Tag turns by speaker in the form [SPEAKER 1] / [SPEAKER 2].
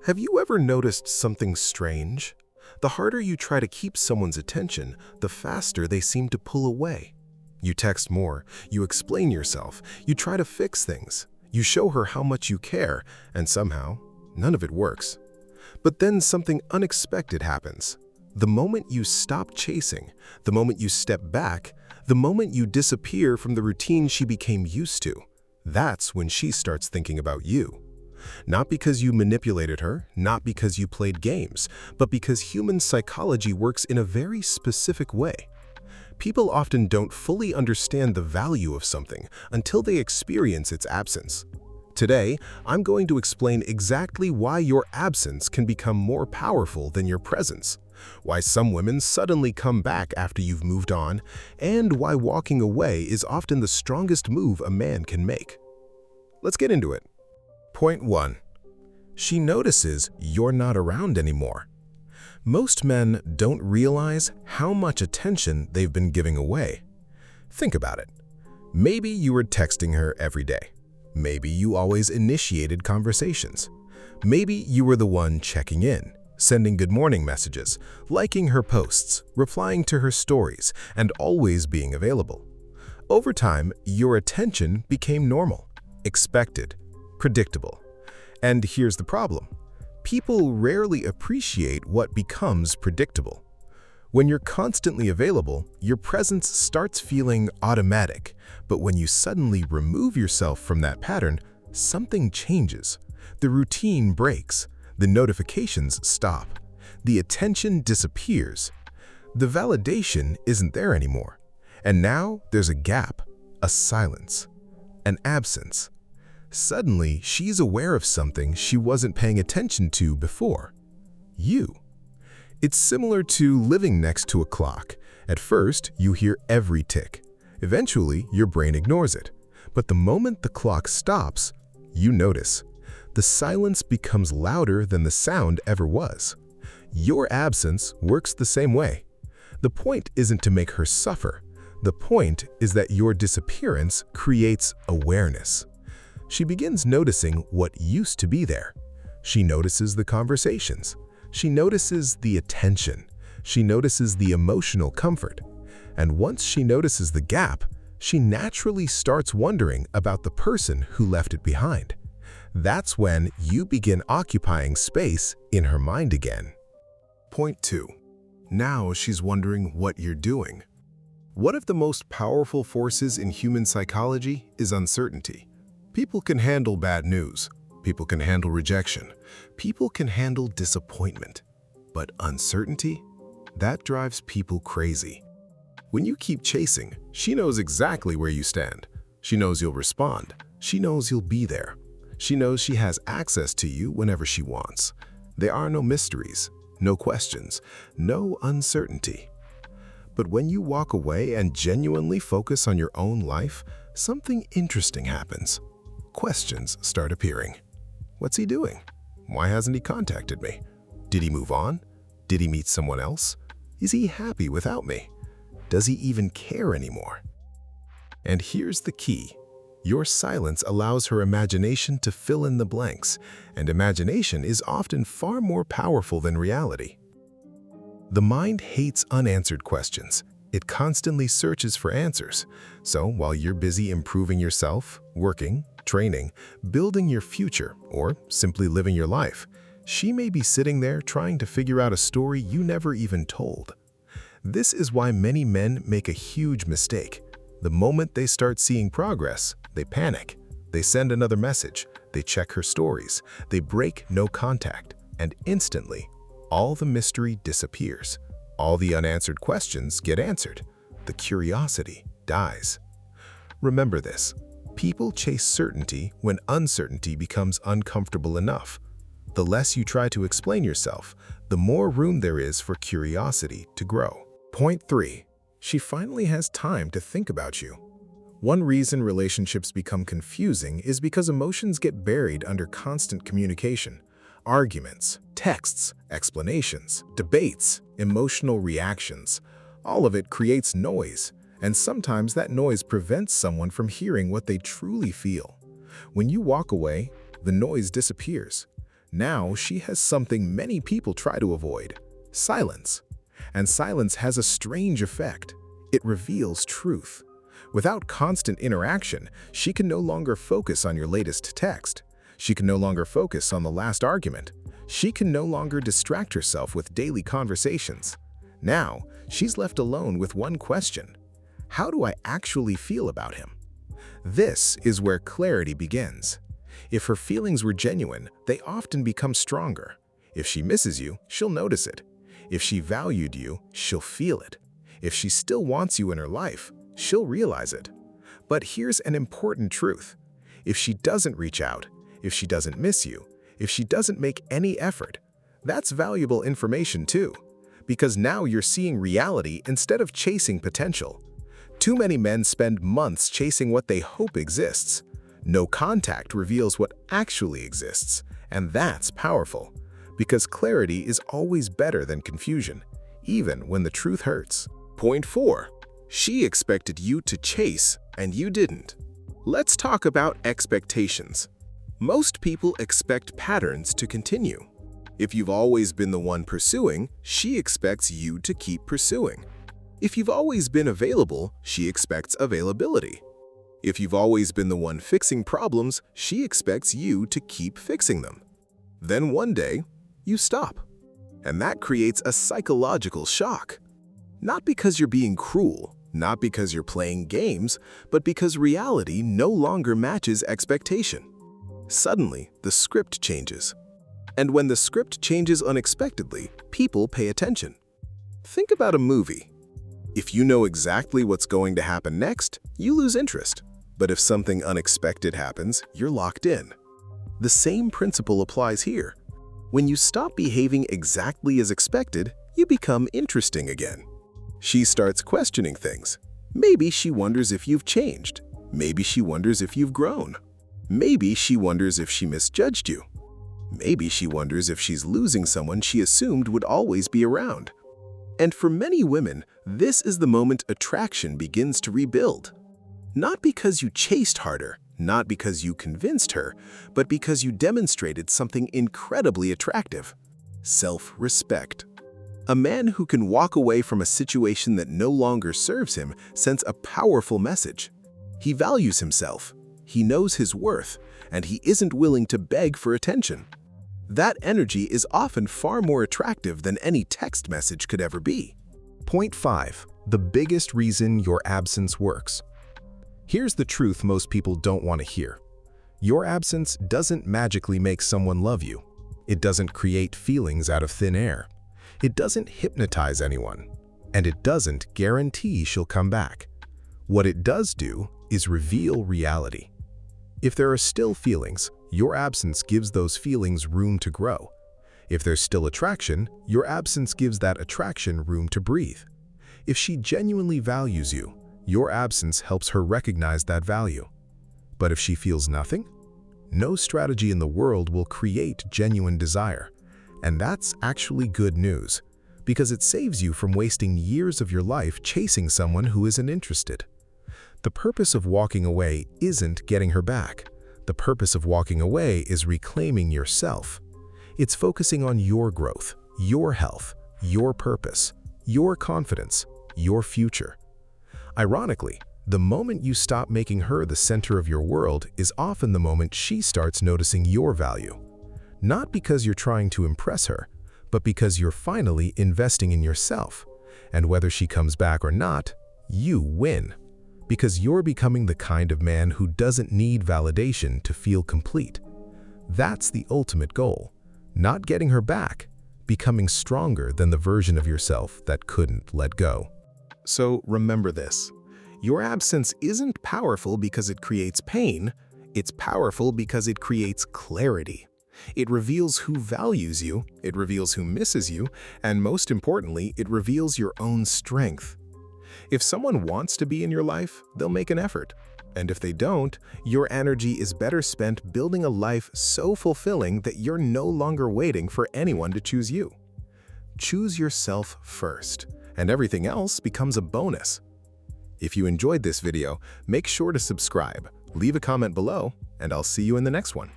[SPEAKER 1] Have you ever noticed something strange? The harder you try to keep someone's attention, the faster they seem to pull away. You text more, you explain yourself, you try to fix things, you show her how much you care, and somehow, none of it works. But then something unexpected happens. The moment you stop chasing, the moment you step back, the moment you disappear from the routine she became used to, that's when she starts thinking about you. Not because you manipulated her, not because you played games, but because human psychology works in a very specific way. People often don't fully understand the value of something until they experience its absence. Today, I'm going to explain exactly why your absence can become more powerful than your presence, why some women suddenly come back after you've moved on, and why walking away is often the strongest move a man can make. Let's get into it. Point 1. She notices you're not around anymore. Most men don't realize how much attention they've been giving away. Think about it. Maybe you were texting her every day. Maybe you always initiated conversations. Maybe you were the one checking in, sending good morning messages, liking her posts, replying to her stories, and always being available. Over time, your attention became normal, expected, predictable. And here's the problem. People rarely appreciate what becomes predictable. When you're constantly available, your presence starts feeling automatic. But when you suddenly remove yourself from that pattern, something changes. The routine breaks. The notifications stop. The attention disappears. The validation isn't there anymore. And now there's a gap, a silence, an absence. Suddenly, she's aware of something she wasn't paying attention to before. You. It's similar to living next to a clock. At first, you hear every tick. Eventually, your brain ignores it. But the moment the clock stops, you notice. The silence becomes louder than the sound ever was. Your absence works the same way. The point isn't to make her suffer. The point is that your disappearance creates awareness. She begins noticing what used to be there. She notices the conversations. She notices the attention. She notices the emotional comfort. And once she notices the gap, she naturally starts wondering about the person who left it behind. That's when you begin occupying space in her mind again. Point 2. Now she's wondering what you're doing. One of the most powerful forces in human psychology is uncertainty. People can handle bad news. People can handle rejection. People can handle disappointment. But uncertainty? That drives people crazy. When you keep chasing, she knows exactly where you stand. She knows you'll respond. She knows you'll be there. She knows she has access to you whenever she wants. There are no mysteries, no questions, no uncertainty. But when you walk away and genuinely focus on your own life, something interesting happens. Questions start appearing. What's he doing? Why hasn't he contacted me? Did he move on? Did he meet someone else? Is he happy without me? Does he even care anymore? And here's the key. Your silence allows her imagination to fill in the blanks, and imagination is often far more powerful than reality. The mind hates unanswered questions. It constantly searches for answers. So while you're busy improving yourself, working, training, building your future, or simply living your life, she may be sitting there trying to figure out a story you never even told. This is why many men make a huge mistake. The moment they start seeing progress, they panic. They send another message. They check her stories. They break no contact. And instantly, all the mystery disappears. All the unanswered questions get answered. The curiosity dies. Remember this. People chase certainty when uncertainty becomes uncomfortable enough. The less you try to explain yourself, the more room there is for curiosity to grow. Point 3. She finally has time to think about you. One reason relationships become confusing is because emotions get buried under constant communication. Arguments, texts, explanations, debates, emotional reactions. All of it creates noise. And sometimes that noise prevents someone from hearing what they truly feel. When you walk away, the noise disappears. Now she has something many people try to avoid: silence. And silence has a strange effect. It reveals truth. Without constant interaction, she can no longer focus on your latest text. She can no longer focus on the last argument. She can no longer distract herself with daily conversations. Now, she's left alone with one question: how do I actually feel about him? This is where clarity begins. If her feelings were genuine, they often become stronger. If she misses you, she'll notice it. If she valued you, she'll feel it. If she still wants you in her life, she'll realize it. But here's an important truth. If she doesn't reach out, if she doesn't miss you, if she doesn't make any effort, that's valuable information too. Because now you're seeing reality instead of chasing potential. Too many men spend months chasing what they hope exists. No contact reveals what actually exists, and that's powerful. Because clarity is always better than confusion, even when the truth hurts. Point 4. She expected you to chase, and you didn't. Let's talk about expectations. Most people expect patterns to continue. If you've always been the one pursuing, she expects you to keep pursuing. If you've always been available, she expects availability. If you've always been the one fixing problems, she expects you to keep fixing them. Then one day, you stop. And that creates a psychological shock. Not because you're being cruel, not because you're playing games, but because reality no longer matches expectation. Suddenly, the script changes. And when the script changes unexpectedly, people pay attention. Think about a movie. If you know exactly what's going to happen next, you lose interest. But if something unexpected happens, you're locked in. The same principle applies here. When you stop behaving exactly as expected, you become interesting again. She starts questioning things. Maybe she wonders if you've changed. Maybe she wonders if you've grown. Maybe she wonders if she misjudged you. Maybe she wonders if she's losing someone she assumed would always be around. And for many women, this is the moment attraction begins to rebuild. Not because you chased harder, not because you convinced her, but because you demonstrated something incredibly attractive: self-respect. A man who can walk away from a situation that no longer serves him sends a powerful message. He values himself, he knows his worth, and he isn't willing to beg for attention. That energy is often far more attractive than any text message could ever be. Point 5. The biggest reason your absence works. Here's the truth most people don't want to hear. Your absence doesn't magically make someone love you. It doesn't create feelings out of thin air. It doesn't hypnotize anyone. And it doesn't guarantee she'll come back. What it does do is reveal reality. If there are still feelings, your absence gives those feelings room to grow. If there's still attraction, your absence gives that attraction room to breathe. If she genuinely values you, your absence helps her recognize that value. But if she feels nothing, no strategy in the world will create genuine desire. And that's actually good news, because it saves you from wasting years of your life chasing someone who isn't interested. The purpose of walking away isn't getting her back. The purpose of walking away is reclaiming yourself. It's focusing on your growth, your health, your purpose, your confidence, your future. Ironically, the moment you stop making her the center of your world is often the moment she starts noticing your value. Not because you're trying to impress her, but because you're finally investing in yourself. And whether she comes back or not, you win. Because you're becoming the kind of man who doesn't need validation to feel complete. That's the ultimate goal. Not getting her back, becoming stronger than the version of yourself that couldn't let go. So remember this. Your absence isn't powerful because it creates pain. It's powerful because it creates clarity. It reveals who values you, it reveals who misses you, and most importantly, it reveals your own strength. If someone wants to be in your life, they'll make an effort. And if they don't, your energy is better spent building a life so fulfilling that you're no longer waiting for anyone to choose you. Choose yourself first, and everything else becomes a bonus. If you enjoyed this video, make sure to subscribe, leave a comment below, and I'll see you in the next one.